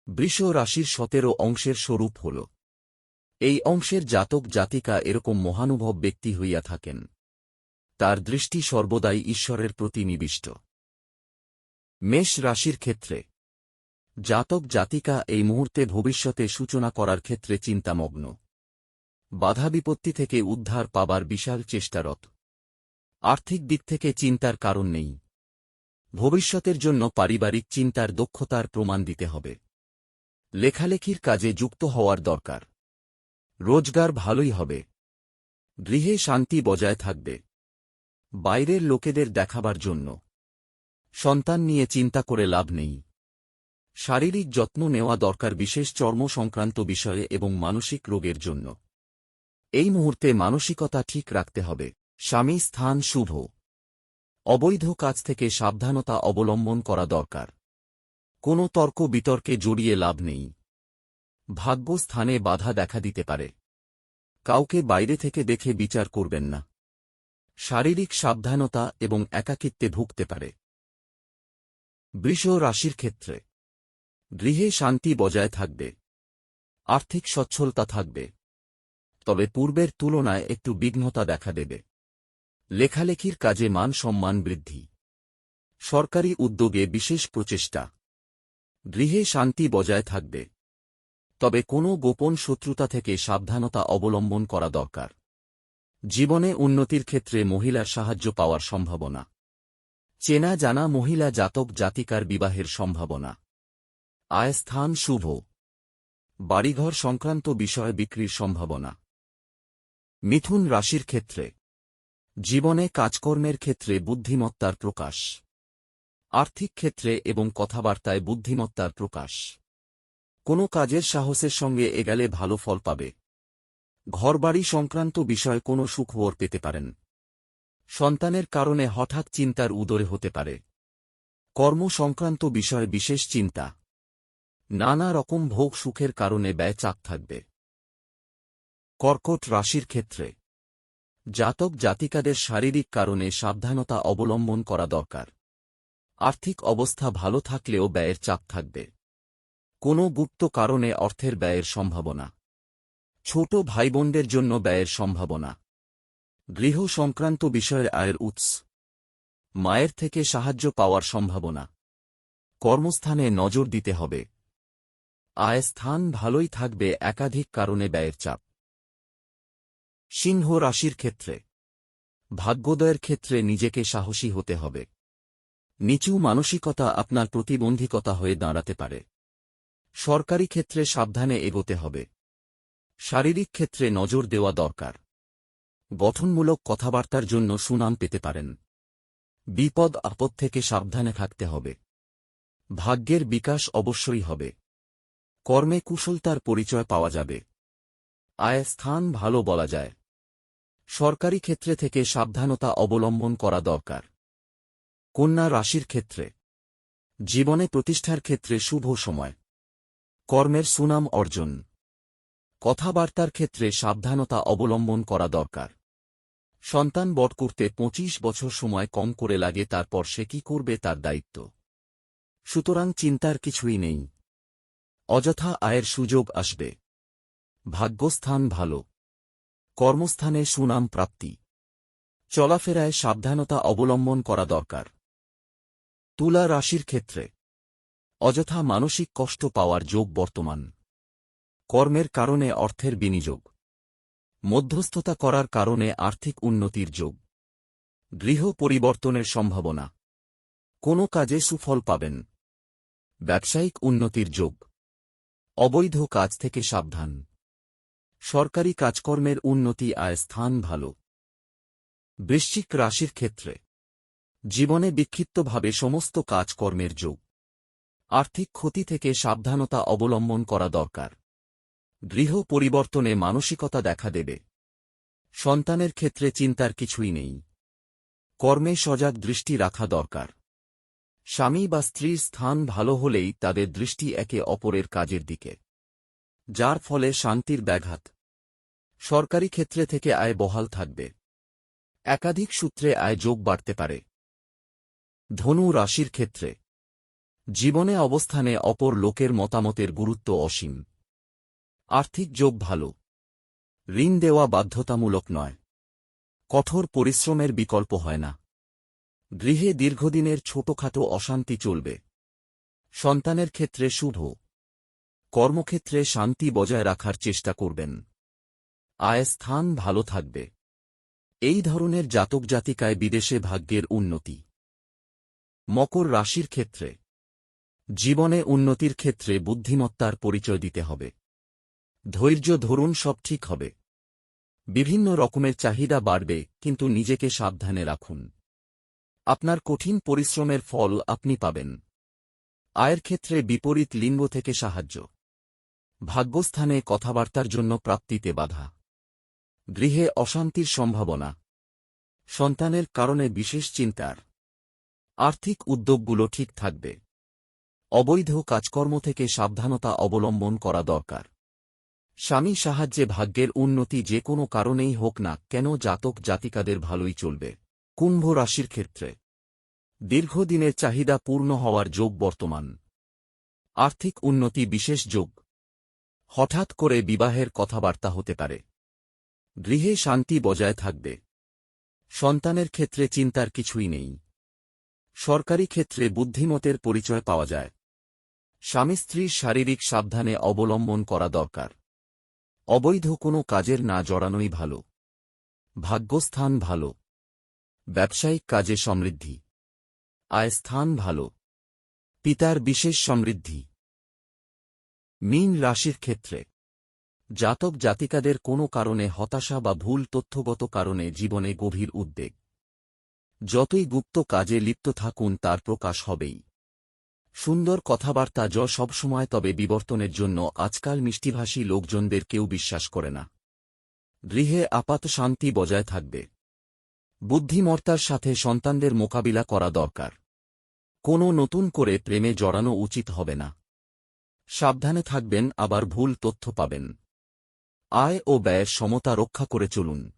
বৃষ রাশির 17 অংশের স্বরূপ হল। এই অংশের জাতক জাতিকা এরকম মহানুভব ব্যক্তি হইয়া থাকেন। তার দৃষ্টি সর্বদাই ঈশ্বরের প্রতি নিবিষ্ট। মেষ রাশির ক্ষেত্রে জাতক জাতিকা এই মুহূর্তে ভবিষ্যতে সূচনা করার ক্ষেত্রে চিন্তামগ্ন। বাধা বিপত্তি থেকে উদ্ধার পাবার বিশাল চেষ্টারত। আর্থিক দিক থেকে চিন্তার কারণ নেই। ভবিষ্যতের জন্য পারিবারিক চিন্তার দক্ষতার প্রমাণ দিতে হবে। লেখালেখির কাজে যুক্ত হওয়ার দরকার। রোজগার ভালোই হবে। গৃহে শান্তি বজায় থাকবে। বাইরের লোকেদের দেখাবার জন্য সন্তান নিয়ে চিন্তা করে লাভ নেই। শারীরিক যত্ন নেওয়া দরকার, বিশেষ চর্ম সংক্রান্ত বিষয়ে এবং মানসিক রোগের জন্য। এই মুহূর্তে মানসিকতা ঠিক রাখতে হবে। স্বামী স্থান শুভ। অবৈধ কাজ থেকে সাবধানতা অবলম্বন করা দরকার। কোনো তর্ক বিতর্কে জড়িয়ে লাভ নেই। ভাগ্য স্থানে বাধা দেখা দিতে পারে। কাউকে বাইরে থেকে দেখে বিচার করবেন না। শারীরিক সাবধানতা এবং একাকিত্বে ভুগতে পারে। বৃষ রাশির ক্ষেত্রে গৃহে শান্তি বজায় থাকবে। আর্থিক সচ্ছলতা থাকবে, তবে পূর্বের তুলনায় একটু বিঘ্নতা দেখা দেবে। লেখালেখির কাজে মান সম্মান বৃদ্ধি। সরকারি উদ্যোগে বিশেষ প্রচেষ্টা। গৃহে শান্তি বজায় থাকবে, তবে কোনো গোপন শত্রুতা থেকে সাবধানতা অবলম্বন করা দরকার। জীবনে উন্নতির ক্ষেত্রে মহিলার সাহায্য পাওয়ার সম্ভাবনা। চেনা জানা মহিলা জাতক জাতিকার বিবাহের সম্ভাবনা। আয় স্থান শুভ। বাড়িঘর সংক্রান্ত বিষয় বিক্রির সম্ভাবনা। মিথুন রাশির ক্ষেত্রে জীবনে কাজকর্মের ক্ষেত্রে বুদ্ধিমত্তার প্রকাশ। আর্থিক ক্ষেত্রে এবং কথাবার্তায় বুদ্ধিমত্তার প্রকাশ। কোনো কাজের সাহসের সঙ্গে এগালে ভালো ফল পাবে। ঘরবাড়ি সংক্রান্ত বিষয়ে কোনো সুখবর পেতে পারেন। সন্তানের কারণে হঠাৎ চিন্তার উদয় হতে পারে। কর্ম সংক্রান্ত বিষয়ে বিশেষ চিন্তা। নানা রকম ভোগ সুখের কারণে ব্যয় চাপ থাকবে। কর্কট রাশির ক্ষেত্রে জাতক জাতিকাদের শারীরিক কারণে সাবধানতা অবলম্বন করা দরকার। আর্থিক অবস্থা ভালো থাকলেও ব্যয়ের চাপ থাকবে। কোনো গুপ্ত কারণে অর্থের ব্যয়ের সম্ভাবনা। ছোট ভাইবোনদের জন্য ব্যয়ের সম্ভাবনা। গৃহ সংক্রান্ত বিষয়ে আয়ের উৎস। মায়ের থেকে সাহায্য পাওয়ার সম্ভাবনা। কর্মস্থানে নজর দিতে হবে। আয় স্থান ভালোই থাকবে, একাধিক কারণে ব্যয়ের চাপ। সিংহ রাশির ক্ষেত্রে ভাগ্যোদয়ের ক্ষেত্রে নিজেকে সাহসী হতে হবে। নিচু মানসিকতা আপনার প্রতিবন্ধকতা হয়ে দাঁড়াতে পারে। সরকারি ক্ষেত্রে সাবধানে এগোতে হবে। শারীরিক ক্ষেত্রে নজর দেওয়া দরকার। গঠনমূলক কথাবার্তার জন্য সুনাম পেতে পারেন। বিপদ আপদ থেকে সাবধানে থাকতে হবে। ভাগ্যের বিকাশ অবশ্যই হবে। কর্মে কুশলতার পরিচয় পাওয়া যাবে। আয় স্থান ভালো বলা যায়। সরকারি ক্ষেত্রে থেকে সাবধানতা অবলম্বন করা দরকার। কন্যা রাশির ক্ষেত্রে জীবনে প্রতিষ্ঠার ক্ষেত্রে শুভ সময়। কর্মের সুনাম অর্জন। কথাবার্তার ক্ষেত্রে সাবধানতা অবলম্বন করা দরকার। সন্তান বড় করতে 25 বছর সময় কম করে লাগে, তারপর সে কি করবে তার দায়িত্ব। সুতরাং চিন্তার কিছুই নেই। অযথা আয়ের সুযোগ আসবে। ভাগ্যস্থান ভালো। কর্মস্থানে সুনাম প্রাপ্তি। চলাফেরায় সাবধানতা অবলম্বন করা দরকার। তুলা রাশির ক্ষেত্রে অযথা মানসিক কষ্ট পাওয়ার যোগ বর্তমান। কর্মের কারণে অর্থের বিনিয়োগ। মধ্যস্থতা করার কারণে আর্থিক উন্নতির যোগ। গৃহ পরিবর্তনের সম্ভাবনা। কোনো কাজে সুফল পাবেন। ব্যবসায়িক উন্নতির যোগ। অবৈধ কাজ থেকে সাবধান। সরকারি কাজকর্মের উন্নতি। আয় স্থান ভালো। বৃশ্চিক রাশির ক্ষেত্রে জীবনে বিক্ষিপ্তভাবে সমস্ত কাজকর্মের যোগ। আর্থিক ক্ষতি থেকে সাবধানতা অবলম্বন করা দরকার। গৃহ পরিবর্তনে মানসিকতা দেখা দেবে। সন্তানের ক্ষেত্রে চিন্তার কিছুই নেই। কর্মে সজাগ দৃষ্টি রাখা দরকার। স্বামী বা স্ত্রীর স্থান ভালো হলেই তাদের দৃষ্টি একে অপরের কাজের দিকে, যার ফলে শান্তির ব্যাঘাত। সরকারি ক্ষেত্রে থেকে আয় বহাল থাকবে। একাধিক সূত্রে আয় যোগ বাড়তে পারে। ধনু রাশির ক্ষেত্রে জীবনে অবস্থানে অপর লোকের মতামতের গুরুত্ব অসীম। আর্থিক যোগ ভালো। ঋণ দেওয়া বাধ্যতামূলক নয়। কঠোর পরিশ্রমের বিকল্প হয় না। গৃহে দীর্ঘদিনের ছোটখাটো অশান্তি চলবে। সন্তানের ক্ষেত্রে শুভ। কর্মক্ষেত্রে শান্তি বজায় রাখার চেষ্টা করবেন। আয় স্থান ভালো থাকবে। এই ধরনের জাতক জাতিকায় বিদেশে ভাগ্যের উন্নতি। মকর রাশির ক্ষেত্রে জীবনে উন্নতির ক্ষেত্রে বুদ্ধিমত্তার পরিচয় দিতে হবে। ধৈর্য ধরুন, সব ঠিক হবে। বিভিন্ন রকমের চাহিদা বাড়বে, কিন্তু নিজেকে সাবধানে রাখুন। আপনার কঠিন পরিশ্রমের ফল আপনি পাবেন। আয়ের ক্ষেত্রে বিপরীত লিঙ্গ থেকে সাহায্য। ভাগ্যস্থানে কথাবার্তার জন্য প্রাপ্তিতে বাধা। গৃহে অশান্তির সম্ভাবনা। সন্তানের কারণে বিশেষ চিন্তার। আর্থিক উদ্যোগগুলো ঠিক থাকবে। অবৈধ কাজকর্ম থেকে সাবধানতা অবলম্বন করা দরকার। স্বামী সাহায্যে ভাগ্যের উন্নতি যে কোনো কারণেই হোক না কেন জাতক জাতিকাদের ভালোই চলবে। কুম্ভ রাশির ক্ষেত্রে দীর্ঘদিনের চাহিদা পূর্ণ হওয়ার যোগ বর্তমান। আর্থিক উন্নতি বিশেষ যোগ। হঠাৎ করে বিবাহের কথাবার্তা হতে পারে। গৃহে শান্তি বজায় থাকবে। সন্তানের ক্ষেত্রে চিন্তার কিছুই নেই। সরকারি ক্ষেত্রে বুদ্ধিমতের পরিচয় পাওয়া যায়। স্বামী স্ত্রীর শারীরিক সাবধানে অবলম্বন করা দরকার। অবৈধ কোনো কাজের না জড়ানোই ভালো। ভাগ্যস্থান ভালো। ব্যবসায়িক কাজে সমৃদ্ধি। আয় স্থান ভালো। পিতার বিশেষ সমৃদ্ধি। মীন রাশির ক্ষেত্রে জাতক জাতিকাদের কোনো কারণে হতাশা বা ভুল তথ্যগত কারণে জীবনে গভীর উদ্বেগ। যতই গুপ্ত কাজে লিপ্ত থাকুন তার প্রকাশ হবেই। সুন্দর কথাবার্তা সবসময়, তবে বিবর্তনের জন্য আজকাল মিষ্টিভাষী লোকজনদের কেউ বিশ্বাস করে না। গৃহে আপাত শান্তি বজায় থাকবে। বুদ্ধিমত্তার সাথে সন্তানদের মোকাবিলা করা দরকার। কোনো নতুন করে প্রেমে জড়ানো উচিত হবে না। সাবধানে থাকবেন, আবার ভুল তথ্য পাবেন। আয় ও ব্যয়ের সমতা রক্ষা করে চলুন।